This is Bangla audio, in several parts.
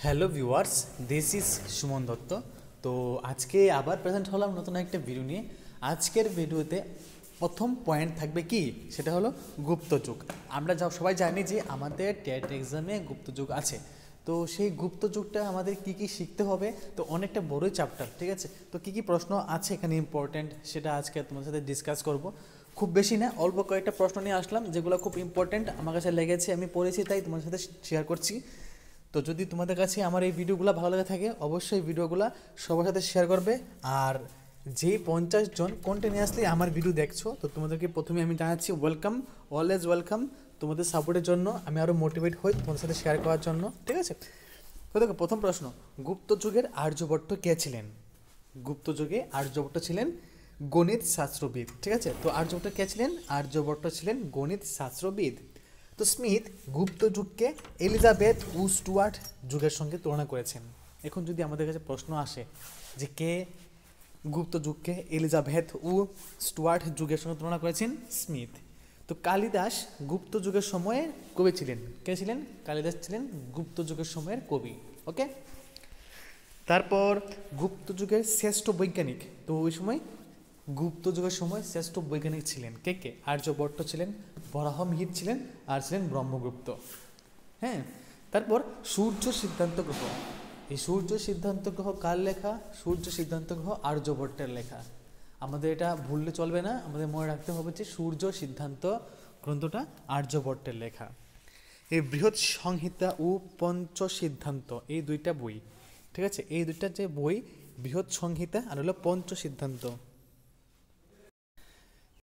Hello viewers, this is Suman Dutta. তো আজকে আবার প্রেজেন্ট হলাম নতুন একটা ভিডিও নিয়ে। আজকের ভিডিওতে প্রথম পয়েন্ট থাকবে কি, সেটা হলো গুপ্তযুগ। আমরা সবাই জানি যে আমাদের টেট এক্সামে গুপ্তযুগ আছে। তো সেই গুপ্তযুগটা আমাদের কি কি শিখতে হবে, তো অনেকটা বড়ই চ্যাপ্টার, ঠিক আছে। তো কি কি প্রশ্ন আছে এখানে ইম্পর্টেন্ট, সেটা আজকে তোমার সাথে ডিসকাস করব। খুব বেশি না, অল্প কয়েকটা প্রশ্ন নিয়ে আসলাম যেগুলো খুব ইম্পর্টেন্ট আমার কাছে লেগেছে, আমি পড়েছি তাই তোমার সাথে শেয়ার করছি। তো যদি তোমাদের কাছে আমার এই ভিডিওগুলো ভালো লাগে থাকে, অবশ্যই ভিডিওগুলো সবার সাথে শেয়ার করবে। আর যেই 50 জন কন্টিনিউয়াসলি আমার ভিডিও দেখছো, তো তোমাদেরকে প্রথমে আমি জানাচ্ছি ওয়েলকাম, অলওয়েজ ওয়েলকাম। তোমাদের সাপোর্টের জন্য আমি আরও মোটিভেট হই তোমাদের সাথে শেয়ার করার জন্য, ঠিক আছে। তো দেখো, প্রথম প্রশ্ন, গুপ্তযুগের আর্যভট্ট কে ছিলেন? গুপ্তযুগে আর্যভট্ট ছিলেন গণিত শাস্ত্রবিদ, ঠিক আছে। তো আর্যভট্ট কে ছিলেন? আর্যভট্ট ছিলেন গণিত শাস্ত্রবিদ। তো স্মিথ গুপ্ত যুগকে এলিজাবেথ ও স্টুয়ার্ট যুগের সঙ্গে তুলনা করেছেন। এখন যদি আমাদের কাছে প্রশ্ন আসে যে কে গুপ্ত যুগকে এলিজাবেথ ও স্টুয়ার্ট যুগের সঙ্গে তুলনা করেছেন? স্মিথ। তো কালিদাস গুপ্ত যুগের সময়ে কবি ছিলেন। কে ছিলেন? কালিদাস ছিলেন গুপ্ত যুগের সময়ের কবি। ওকে। তারপর গুপ্ত যুগের শ্রেষ্ঠ বৈজ্ঞানিক, তো ওই সময় গুপ্ত যুগের সময় শ্রেষ্ঠ বৈজ্ঞানিক ছিলেন কে কে? আর্যভট্ট ছিলেন, বরাহমিহির ছিলেন, আর ছিলেন ব্রহ্মগুপ্ত। হ্যাঁ। তারপর সূর্য সিদ্ধান্ত গ্রহ, এই সূর্য সিদ্ধান্ত গ্রহ কার লেখা? সূর্য সিদ্ধান্ত গ্রহ আর্যভট্টের লেখা। আমাদের এটা ভুললে চলবে না, আমাদের মনে রাখতে হবে যে সূর্য সিদ্ধান্ত গ্রন্থটা আর্যভট্টের লেখা। এই বৃহৎ সংহিতা ও পঞ্চ সিদ্ধান্ত, এই দুইটা বই, ঠিক আছে। এই দুইটা যে বই, বৃহৎ সংহিতা আর হলো পঞ্চ সিদ্ধান্ত,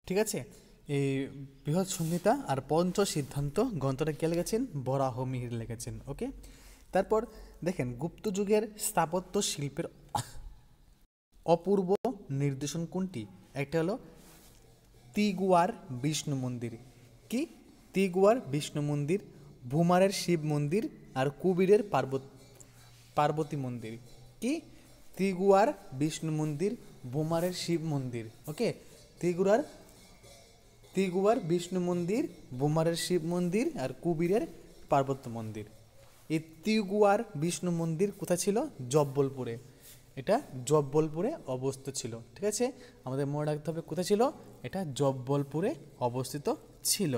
ঠিক আছে। এই বৃহৎ সংহিতা আর পঞ্চ সিদ্ধান্ত গ্রন্থটা কে লিখেছেন? বরাহমিহির লিখেছেন। ওকে। তারপর দেখেন, গুপ্ত যুগের স্থাপত্য শিল্পের অপূর্ব নির্দেশন কোনটি? একটা হলো তিগুয়ার বিষ্ণু মন্দির। কি? তিগুয়ার বিষ্ণু মন্দির, ভূমারের শিব মন্দির, আর কুবিরের পার্বতী মন্দির। কি? তিগুয়ার বিষ্ণু মন্দির, ভূমারের শিব মন্দির। ওকে। তিগুয়ার বিষ্ণু মন্দির, ভূমারের শিব মন্দির, আর কুবিরের পার্বত্য মন্দির। এই তিগুয়ার বিষ্ণু মন্দির কোথায় ছিল? জব্বলপুরে। এটা জব্বলপুরে অবস্থিত ছিল, ঠিক আছে। আমাদের মনে রাখতে হবে কোথায় ছিল, এটা জব্বলপুরে অবস্থিত ছিল।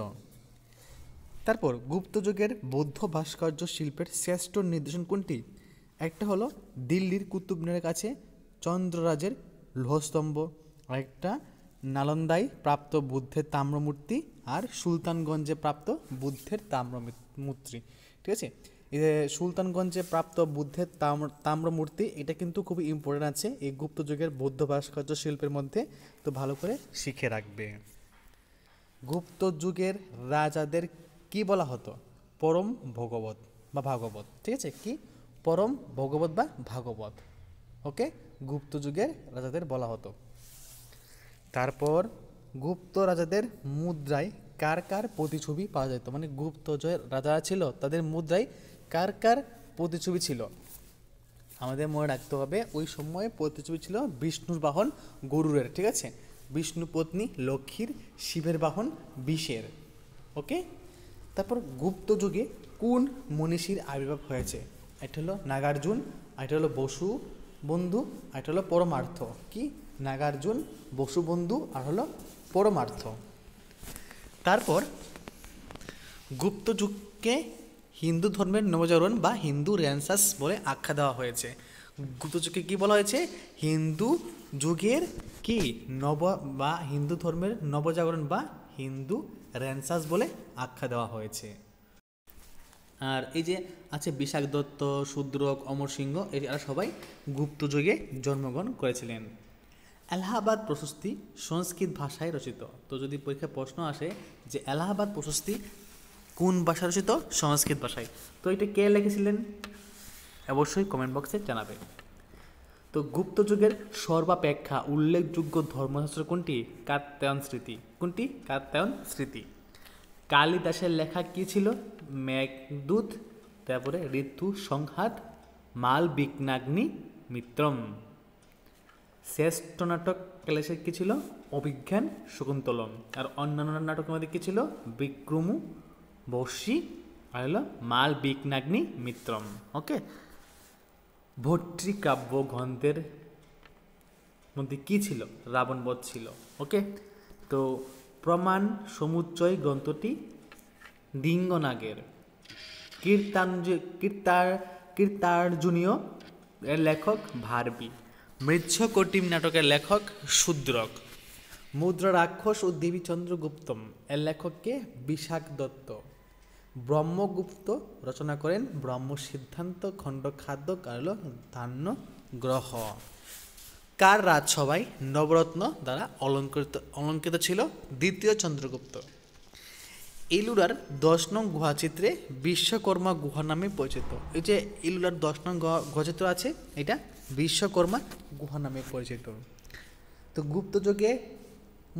তারপর গুপ্ত যুগের বৌদ্ধ ভাস্কর্য শিল্পের শ্রেষ্ঠ নিদর্শন কোনটি? একটা হলো দিল্লির কুতুব মিনারের কাছে চন্দ্ররাজের লৌহস্তম্ভ, আরেকটা নালন্দায় প্রাপ্ত বুদ্ধের তাম্রমূর্তি, আর সুলতানগঞ্জে প্রাপ্ত বুদ্ধের তাম্রমূর্তি, ঠিক আছে। এই যে সুলতানগঞ্জে প্রাপ্ত বুদ্ধের তাম্রমূর্তি, এটা কিন্তু খুবই ইম্পর্টেন্ট আছে এই গুপ্ত যুগের বৌদ্ধ ভাস্কর্য শিল্পের মধ্যে, তো ভালো করে শিখে রাখবে। গুপ্ত যুগের রাজাদের কি বলা হতো? পরম ভগবত বা ভাগবত, ঠিক আছে। কি? পরম ভগবত বা ভাগবত। ওকে। গুপ্ত যুগের রাজাদের বলা হতো। তারপর গুপ্ত রাজাদের মুদ্রায় কার কার প্রতিছবি পাওয়া যেত? মানে গুপ্ত যে রাজারা ছিল তাদের মুদ্রায় কার কার প্রতিছবি ছিল? আমাদের মনে রাখতে হবে ওই সময়ে প্রতিছবি ছিল বিষ্ণুর বাহন গরুরের, ঠিক আছে। বিষ্ণু পত্নী লক্ষ্মীর, শিবের বাহন বিষের। ওকে। তারপর গুপ্ত যুগে কোন মনীষীর আবির্ভাব হয়েছে? এটা হলো নাগার্জুন, এটা হলো বসু বন্ধু, এটা হলো পরমার্থ। কি? নাগার্জুন, বসু বন্ধু, আর হলো পরমার্থ। তারপর গুপ্ত যুগকে হিন্দু ধর্মের নবজাগরণ বা হিন্দু রেনেসাঁস বলে আখ্যা দেওয়া হয়েছে। গুপ্ত যুগকে কী বলা হয়েছে? হিন্দু যুগের কি নব বা হিন্দু ধর্মের নবজাগরণ বা হিন্দু রেনেসাঁস বলে আখ্যা দেওয়া হয়েছে। আর এই যে আছে বিশাখ দত্ত, শূদ্রক, অমর সিংহ, এরা সবাই গুপ্ত যুগে জন্মগ্রহণ করেছিলেন। এলাহাবাদ প্রশস্তি সংস্কৃত ভাষায় রচিত। তো যদি পরীক্ষায় প্রশ্ন আসে যে এলাহাবাদ প্রশস্তি কোন ভাষায় রচিত? সংস্কৃত ভাষায়। তো এটা কে লিখেছিলেন? অবশ্যই কমেন্ট বক্সে জানাবে। তো গুপ্ত যুগের সর্বাপেক্ষা উল্লেখযোগ্য ধর্মশাস্ত্র কোনটি? কাত্যায়ন স্মৃতি। কোনটি? কাত্যায়ন স্মৃতি। কালিদাসের লেখা কি ছিল? মেঘদূত, তারপরে ঋতু সংহাত, মালবিঘ্নাগ্নি মিত্রম। শ্রেষ্ঠ নাটক কালিদাসের কি ছিল? অভিজ্ঞান শকুন্তলম। আর অন্যান্য নাটকের মধ্যে কি ছিল? বিক্রমু, বর্ষী, আর হলো মালবিঘ্নাগ্নি মিত্রম। ওকে। ভট্টিকাব্য গ্রন্থের মধ্যে কী ছিল? রাবণবধ ছিল। ওকে, তো প্রমাণ সমুচ্চয় গ্রন্থটি ডিঙ্গনাগের। কীর্তার্জুনীয় এর লেখক ভারবী। মৃচ্ছকটিম নাটকের লেখক শূদ্রক। মুদ্রা রাক্ষস ও দেবী চন্দ্রগুপ্তম এর লেখককে বিশাখ দত্ত। ব্রহ্মগুপ্ত রচনা করেন ব্রহ্ম সিদ্ধান্ত খণ্ড খাদ্য কারল ধান্য গ্রহ। কার রাজসভায় নবরত্ন দ্বারা অলঙ্কৃত ছিল? দ্বিতীয় চন্দ্রগুপ্ত। এলুরার 10 নং গুহাচিত্রে বিশ্বকর্মা গুহা নামে পরিচিত। এই যে এলুরার 10 নং গুহাচিত্র আছে, এটা বিশ্বকর্মা গুহা নামে পরিচিত। তো গুপ্তযুগে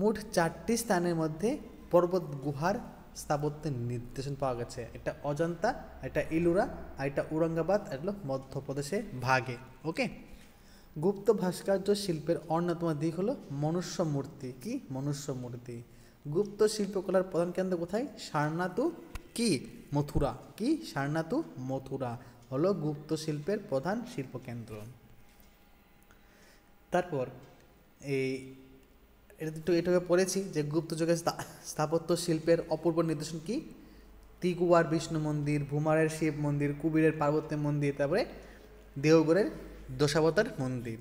মোট 4টি স্থানের মধ্যে পর্বত গুহার স্থাপত্যের নির্দেশন পাওয়া গেছে। এটা অজন্তা, এটা এলুরা, আর এটা ঔরঙ্গাবাদ, আর হলো মধ্যপ্রদেশে ভাগে। ওকে, গুপ্ত ভাস্কর্য শিল্পের অন্যতম দিক হলো মনুষ্য মূর্তি। কি? মনুষ্য মূর্তি। গুপ্ত শিল্পকলার প্রধান কেন্দ্র কোথায়? সারনাথ কি মথুরা। কি? সারনাথ মথুরা হলো গুপ্ত শিল্পের প্রধান শিল্পকেন্দ্র। তারপর এটাকে পড়েছি যে গুপ্ত যুগের স্থাপত্য শিল্পের অপূর্ব নিদর্শন কি? তিগুয়ার বিষ্ণু মন্দির, ভূমারের শিব মন্দির, কুবিরের পার্বতী মন্দির, তারপরে দেওগড়ের দশাবতার মন্দির।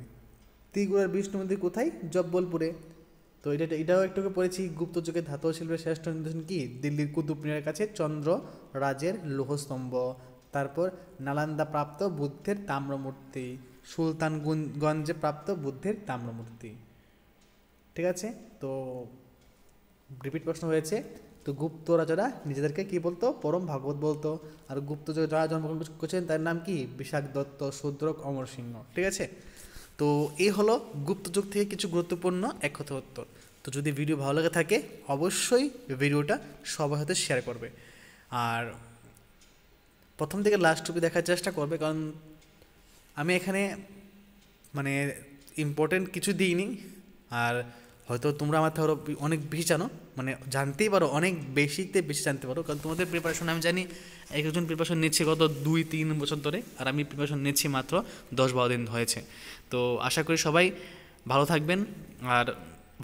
তিগুয়ার বিষ্ণু মন্দির কোথায়? জব্বলপুরে। তো এটাও একটু পড়েছি। গুপ্ত যুগের ধাতু শিল্পের শ্রেষ্ঠ নিদর্শন কি? দিল্লির কুতুব মিনারের কাছে চন্দ্র রাজের লৌহস্তম্ভ। তারপর নালান্দা প্রাপ্ত বুদ্ধের তাম্রমূর্তি, সুলতানগঞ্জে প্রাপ্ত বুদ্ধের তাম্রমূর্তি। ঠিক আছে, তো রিপিট প্রশ্ন হয়েছে। তো গুপ্ত রাজারা নিজেদেরকে কি বলতো? পরম ভাগবত বলতো। আর গুপ্ত যুগে যারা জন্মগ্রহণ করেছেন তার নাম কি? বিশাখ দত্ত, শূদ্রক, অমর সিংহ। ঠিক আছে, তো এই হলো গুপ্ত যুগ থেকে কিছু গুরুত্বপূর্ণ একথা উত্তর। তো যদি ভিডিও ভালো লাগে থাকে অবশ্যই ভিডিওটা সবার সাথে শেয়ার করবে, আর প্রথম থেকে লাস্ট অবধি দেখার চেষ্টা করবে, কারণ আমি এখানে মানে ইম্পর্টেন্ট কিছু দিইনি। আর হয়তো তোমরা আমার থেকে অনেক বেশি জানো, মানে জানতেই পারো, অনেক বেশিতে বেশি জানতে পারো, কারণ তোমাদের প্রিপারেশন আমি জানি একজন প্রিপারেশন নিচ্ছে গত 2-3 বছর ধরে, আর আমি প্রিপারেশন নিচ্ছি মাত্র 10-12 দিন হয়েছে। তো আশা করি সবাই ভালো থাকবেন আর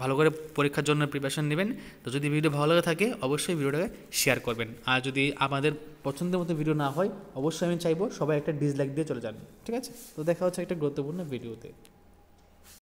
ভালো করে পরীক্ষার জন্য প্রিপারেশন নেবেন। তো যদি ভিডিও ভালো লাগে থাকে অবশ্যই ভিডিওটাকে শেয়ার করবেন, আর যদি আমাদের পছন্দের মতো ভিডিও না হয় অবশ্যই আমি চাইবো সবাই একটা ডিসলাইক দিয়ে চলে যান। ঠিক আছে, তো দেখা হচ্ছে একটা গুরুত্বপূর্ণ ভিডিওতে।